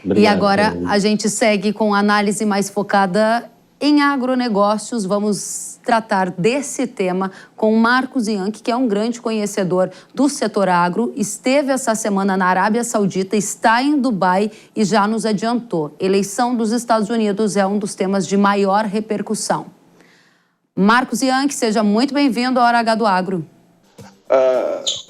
E Obrigado, agora Carolina. a gente segue com a análise mais focada em agronegócios. Vamos tratar desse tema com Marcos Ianchi, que é um grande conhecedor do setor agro. Esteve essa semana na Arábia Saudita, está em Dubai e já nos adiantou. Eleição dos Estados Unidos é um dos temas de maior repercussão. Marcos Ianchi, seja muito bem-vindo à Hora H do Agro.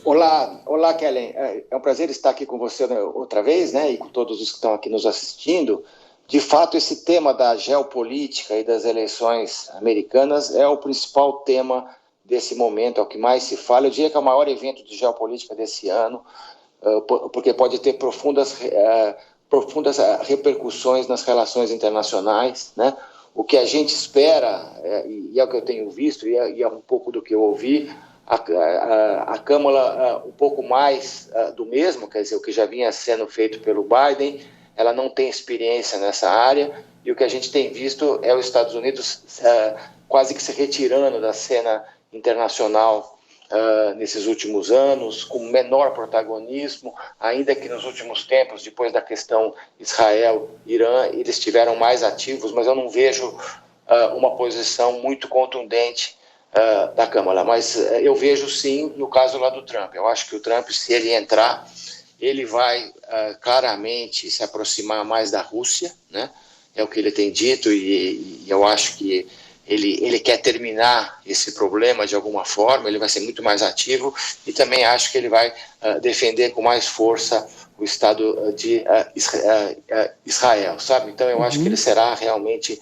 Olá, Kellen. É um prazer estar aqui com você outra vez, né? E com todos os que estão aqui nos assistindo. De fato, esse tema da geopolítica e das eleições americanas é o principal tema desse momento, é o que mais se fala. Eu diria que é o maior evento de geopolítica desse ano, porque pode ter profundas repercussões nas relações internacionais, né? O que a gente espera, e é o que eu tenho visto, e é um pouco do que eu ouvi, a Câmara um pouco mais do mesmo, quer dizer, o que já vinha sendo feito pelo Biden, ela não tem experiência nessa área, e o que a gente tem visto é os Estados Unidos quase que se retirando da cena internacional nesses últimos anos, com menor protagonismo, ainda que nos últimos tempos, depois da questão Israel-Irã, eles estiveram mais ativos, mas eu não vejo uma posição muito contundente da Câmara, mas eu vejo sim no caso lá do Trump. Eu acho que o Trump, se ele entrar, ele vai claramente se aproximar mais da Rússia, né? É o que ele tem dito, e eu acho que ele quer terminar esse problema de alguma forma, ele vai ser muito mais ativo, e também acho que ele vai defender com mais força o Estado de Israel, sabe? Então eu acho que ele será realmente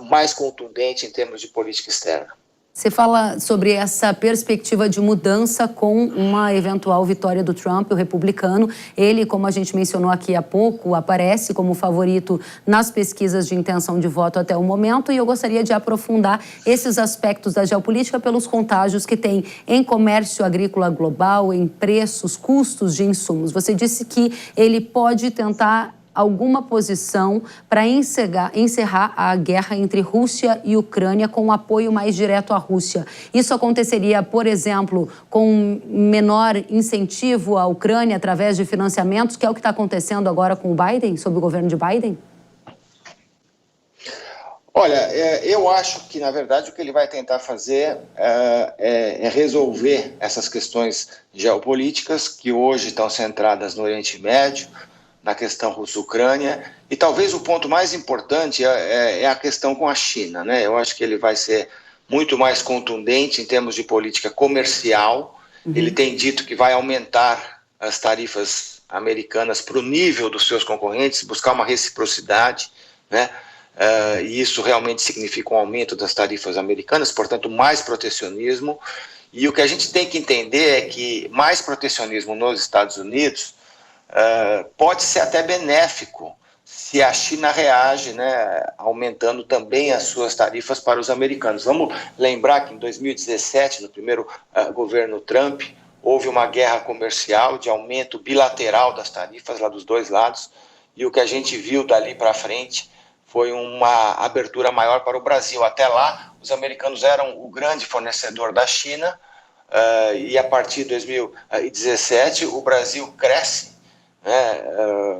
mais contundente em termos de política externa. Você fala sobre essa perspectiva de mudança com uma eventual vitória do Trump, o republicano. Ele, como a gente mencionou aqui há pouco, aparece como favorito nas pesquisas de intenção de voto até o momento, e eu gostaria de aprofundar esses aspectos da geopolítica pelos contágios que tem em comércio agrícola global, em preços, custos de insumos. Você disse que ele pode tentar alguma posição para encerrar a guerra entre Rússia e Ucrânia com um apoio mais direto à Rússia. Isso aconteceria, por exemplo, com menor incentivo à Ucrânia através de financiamentos, que é o que está acontecendo agora com o Biden, sob o governo de Biden? Olha, eu acho que, na verdade, o que ele vai tentar fazer é resolver essas questões geopolíticas que hoje estão centradas no Oriente Médio, na questão Rússia-Ucrânia, e talvez o ponto mais importante é a questão com a China, né? Eu acho que ele vai ser muito mais contundente em termos de política comercial. Ele tem dito que vai aumentar as tarifas americanas para o nível dos seus concorrentes, buscar uma reciprocidade, né? E isso realmente significa um aumento das tarifas americanas, portanto, mais protecionismo. E o que a gente tem que entender é que mais protecionismo nos Estados Unidos pode ser até benéfico se a China reage, né, aumentando também as suas tarifas para os americanos. Vamos lembrar que em 2017, no primeiro governo Trump, houve uma guerra comercial de aumento bilateral das tarifas lá dos dois lados, e o que a gente viu dali para frente foi uma abertura maior para o Brasil. Até lá, os americanos eram o grande fornecedor da China, e a partir de 2017 o Brasil cresce,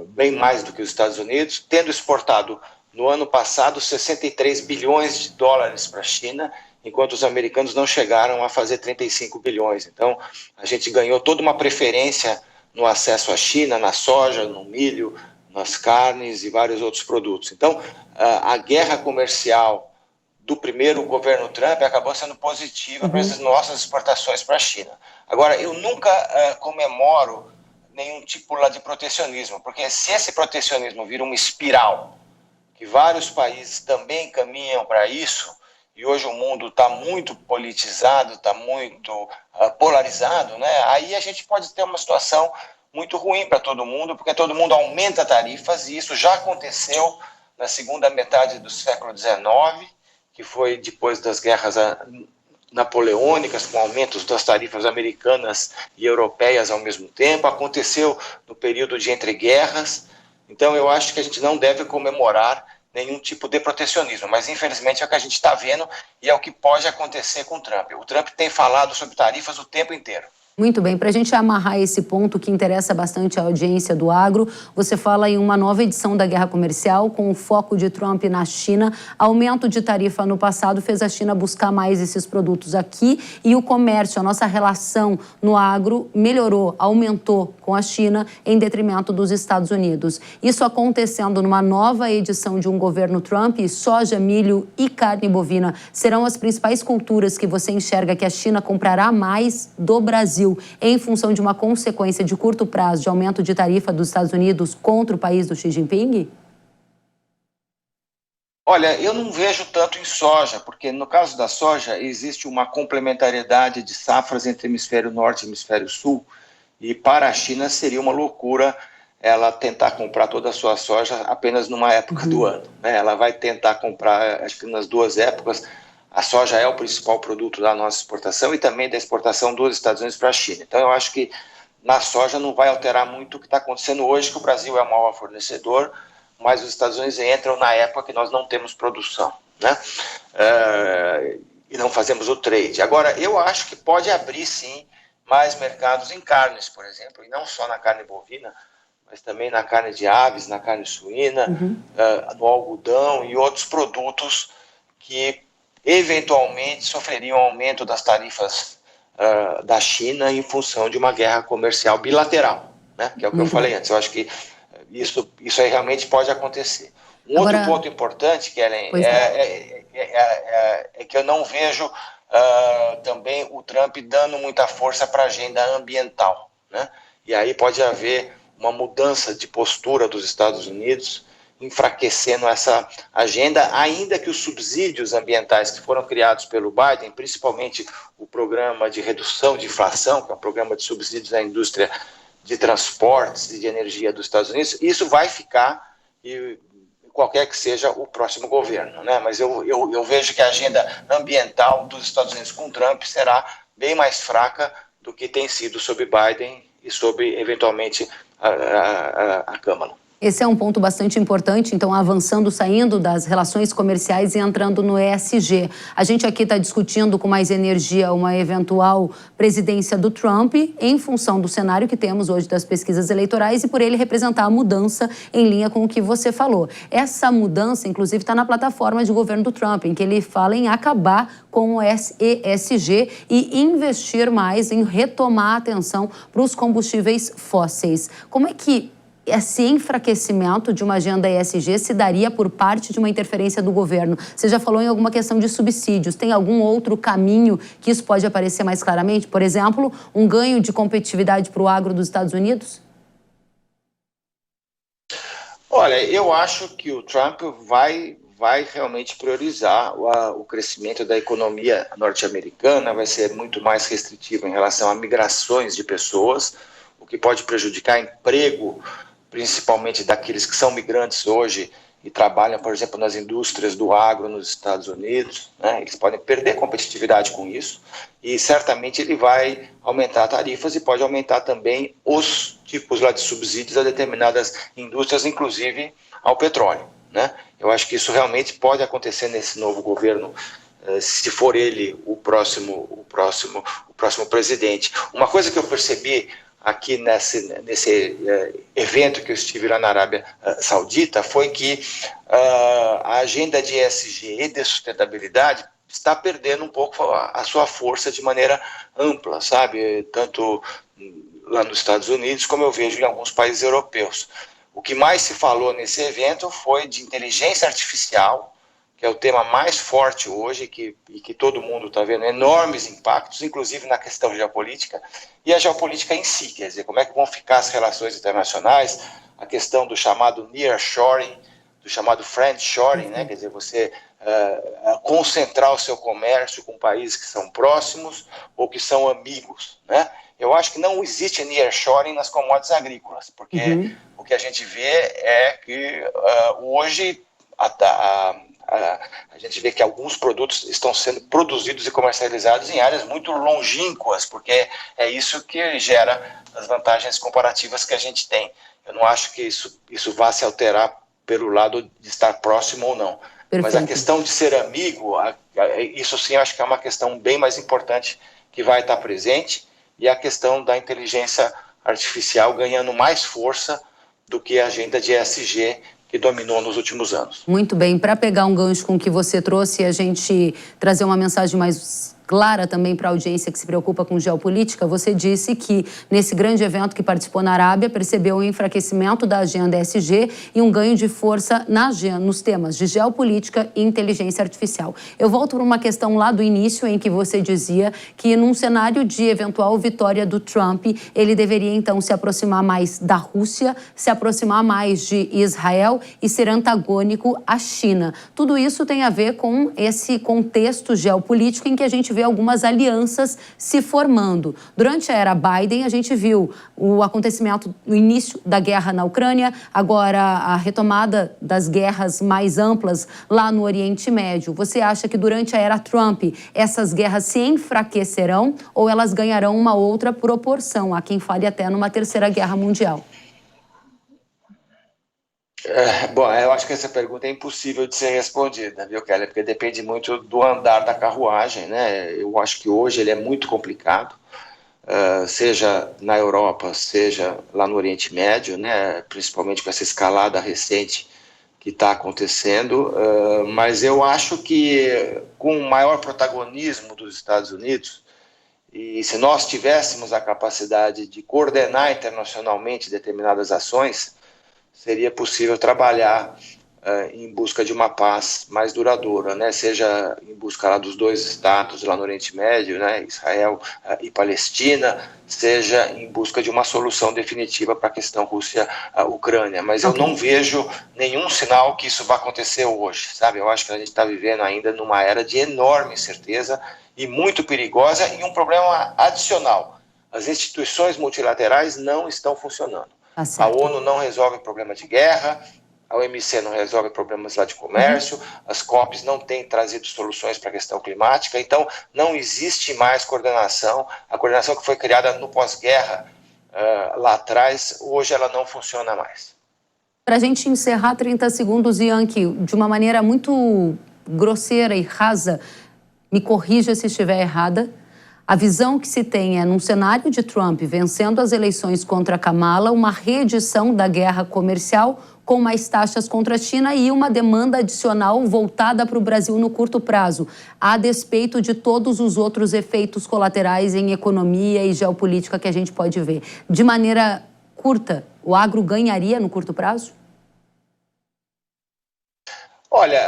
bem mais do que os Estados Unidos, tendo exportado no ano passado 63 bilhões de dólares para a China, enquanto os americanos não chegaram a fazer 35 bilhões. Então, a gente ganhou toda uma preferência no acesso à China, na soja, no milho, nas carnes e vários outros produtos. Então, a guerra comercial do primeiro governo Trump acabou sendo positiva para as nossas exportações para a China. Agora, eu nunca comemoro nenhum tipo lá de protecionismo, porque se esse protecionismo vira uma espiral, que vários países também caminham para isso, e hoje o mundo está muito politizado, está muito polarizado, né? Aí a gente pode ter uma situação muito ruim para todo mundo, porque todo mundo aumenta tarifas, e isso já aconteceu na segunda metade do século XIX, que foi depois das guerras napoleônicas, com aumentos das tarifas americanas e europeias ao mesmo tempo. Aconteceu no período de entreguerras. Então, eu acho que a gente não deve comemorar nenhum tipo de protecionismo, mas infelizmente é o que a gente está vendo e é o que pode acontecer com o Trump. O Trump tem falado sobre tarifas o tempo inteiro. Muito bem, para a gente amarrar esse ponto que interessa bastante a audiência do agro, você fala em uma nova edição da guerra comercial com o foco de Trump na China. Aumento de tarifa no passado fez a China buscar mais esses produtos aqui e o comércio, a nossa relação no agro melhorou, aumentou com a China em detrimento dos Estados Unidos. Isso acontecendo numa nova edição de um governo Trump, soja, milho e carne bovina serão as principais culturas que você enxerga que a China comprará mais do Brasil, em função de uma consequência de curto prazo de aumento de tarifa dos Estados Unidos contra o país do Xi Jinping? Olha, eu não vejo tanto em soja, porque no caso da soja existe uma complementariedade de safras entre hemisfério norte e hemisfério sul, e para a China seria uma loucura ela tentar comprar toda a sua soja apenas numa época do ano, né? Ela vai tentar comprar, acho que nas duas épocas. A soja é o principal produto da nossa exportação e também da exportação dos Estados Unidos para a China. Então, eu acho que na soja não vai alterar muito o que está acontecendo hoje, que o Brasil é o maior fornecedor, mas os Estados Unidos entram na época que nós não temos produção, né? E não fazemos o trade. Agora, eu acho que pode abrir, sim, mais mercados em carnes, por exemplo, e não só na carne bovina, mas também na carne de aves, na carne suína, no algodão e outros produtos que eventualmente sofreriam aumento das tarifas da China em função de uma guerra comercial bilateral, né? Que é o que eu falei antes. Eu acho que isso aí realmente pode acontecer. Outro ponto importante, Kellen, é que eu não vejo também o Trump dando muita força para a agenda ambiental, né? E aí pode haver uma mudança de postura dos Estados Unidos, enfraquecendo essa agenda, ainda que os subsídios ambientais que foram criados pelo Biden, principalmente o programa de redução de inflação, que é um programa de subsídios à indústria de transportes e de energia dos Estados Unidos, isso vai ficar, e qualquer que seja o próximo governo, né? Mas eu vejo que a agenda ambiental dos Estados Unidos com Trump será bem mais fraca do que tem sido sob Biden e sob, eventualmente, a Câmara. Esse é um ponto bastante importante, então avançando, saindo das relações comerciais e entrando no ESG. A gente aqui está discutindo com mais energia uma eventual presidência do Trump em função do cenário que temos hoje das pesquisas eleitorais e por ele representar a mudança em linha com o que você falou. Essa mudança, inclusive, está na plataforma de governo do Trump, em que ele fala em acabar com o ESG e investir mais em retomar a atenção para os combustíveis fósseis. Como é que esse enfraquecimento de uma agenda ESG se daria por parte de uma interferência do governo? Você já falou em alguma questão de subsídios. Tem algum outro caminho que isso pode aparecer mais claramente? Por exemplo, um ganho de competitividade para o agro dos Estados Unidos? Olha, eu acho que o Trump vai realmente priorizar o crescimento da economia norte-americana, vai ser muito mais restritivo em relação a migrações de pessoas, o que pode prejudicar emprego, principalmente daqueles que são migrantes hoje e trabalham, por exemplo, nas indústrias do agro nos Estados Unidos, né? Eles podem perder competitividade com isso e certamente ele vai aumentar tarifas e pode aumentar também os tipos lá de subsídios a determinadas indústrias, inclusive ao petróleo, né? Eu acho que isso realmente pode acontecer nesse novo governo, se for ele o próximo presidente. Uma coisa que eu percebi aqui nesse evento que eu estive lá na Arábia Saudita foi que a agenda de ESG e de sustentabilidade está perdendo um pouco a sua força de maneira ampla, sabe? Tanto lá nos Estados Unidos como eu vejo em alguns países europeus. O que mais se falou nesse evento foi de inteligência artificial, que é o tema mais forte hoje e que todo mundo está vendo enormes impactos, inclusive na questão geopolítica, e a geopolítica em si, quer dizer, como é que vão ficar as relações internacionais, a questão do chamado nearshoring, do chamado friendshoring, né? Quer dizer, você concentrar o seu comércio com países que são próximos ou que são amigos, né? Eu acho que não existe nearshoring nas commodities agrícolas, porque o que a gente vê é que hoje a gente vê que alguns produtos estão sendo produzidos e comercializados em áreas muito longínquas, porque é isso que gera as vantagens comparativas que a gente tem. Eu não acho que isso vá se alterar pelo lado de estar próximo ou não. Perfeito. Mas a questão de ser amigo, isso sim eu acho que é uma questão bem mais importante que vai estar presente e a questão da inteligência artificial ganhando mais força do que a agenda de ESG que dominou nos últimos anos. Muito bem, para pegar um gancho com o que você trouxe e a gente trazer uma mensagem mais clara também para a audiência que se preocupa com geopolítica, você disse que nesse grande evento que participou na Arábia, percebeu o enfraquecimento da agenda ESG e um ganho de força nos temas de geopolítica e inteligência artificial. Eu volto para uma questão lá do início em que você dizia que num cenário de eventual vitória do Trump, ele deveria então se aproximar mais da Rússia, se aproximar mais de Israel e ser antagônico à China. Tudo isso tem a ver com esse contexto geopolítico em que a gente vê algumas alianças se formando. Durante a era Biden, a gente viu o acontecimento, o início da guerra na Ucrânia, agora a retomada das guerras mais amplas lá no Oriente Médio. Você acha que durante a era Trump essas guerras se enfraquecerão ou elas ganharão uma outra proporção? Há quem fale até numa terceira guerra mundial. Bom, eu acho que essa pergunta é impossível de ser respondida, viu, Kelly? Porque depende muito do andar da carruagem, né? Eu acho que hoje ele é muito complicado, seja na Europa, seja lá no Oriente Médio, né? Principalmente com essa escalada recente que está acontecendo, mas eu acho que com o maior protagonismo dos Estados Unidos, e se nós tivéssemos a capacidade de coordenar internacionalmente determinadas ações, seria possível trabalhar em busca de uma paz mais duradoura, né? Seja em busca lá dos dois estados lá no Oriente Médio, né? Israel e Palestina, seja em busca de uma solução definitiva para a questão Rússia-Ucrânia. Mas eu não vejo nenhum sinal que isso vai acontecer hoje, sabe? Eu acho que a gente está vivendo ainda numa era de enorme incerteza e muito perigosa, e um problema adicional: as instituições multilaterais não estão funcionando. A ONU não resolve problema de guerra, a OMC não resolve problemas lá de comércio, as COPs não têm trazido soluções para a questão climática, então não existe mais coordenação. A coordenação que foi criada no pós-guerra, lá atrás, hoje ela não funciona mais. Para a gente encerrar, 30 segundos, Yankee, de uma maneira muito grosseira e rasa, me corrija se estiver errada, a visão que se tem é, num cenário de Trump vencendo as eleições contra Kamala, uma reedição da guerra comercial com mais taxas contra a China e uma demanda adicional voltada para o Brasil no curto prazo, a despeito de todos os outros efeitos colaterais em economia e geopolítica que a gente pode ver. De maneira curta, o agro ganharia no curto prazo? Olha,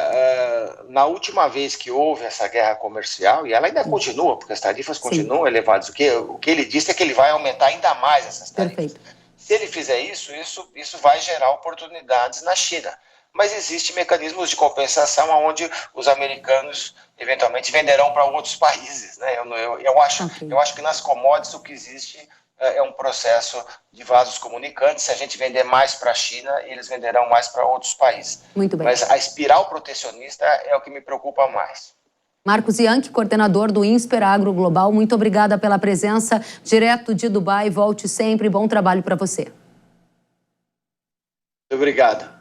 na última vez que houve essa guerra comercial, e ela ainda continua, porque as tarifas continuam elevadas, o que ele disse é que ele vai aumentar ainda mais essas tarifas. Perfeito. Se ele fizer isso vai gerar oportunidades na China. Mas existem mecanismos de compensação onde os americanos eventualmente venderão para outros países, né? Eu acho que nas commodities o que existe é um processo de vasos comunicantes. Se a gente vender mais para a China, eles venderão mais para outros países. Muito bem. Mas a espiral protecionista é o que me preocupa mais. Marcos Yankee, coordenador do INSPER Agro Global, muito obrigada pela presença direto de Dubai. Volte sempre, bom trabalho para você. Muito obrigado.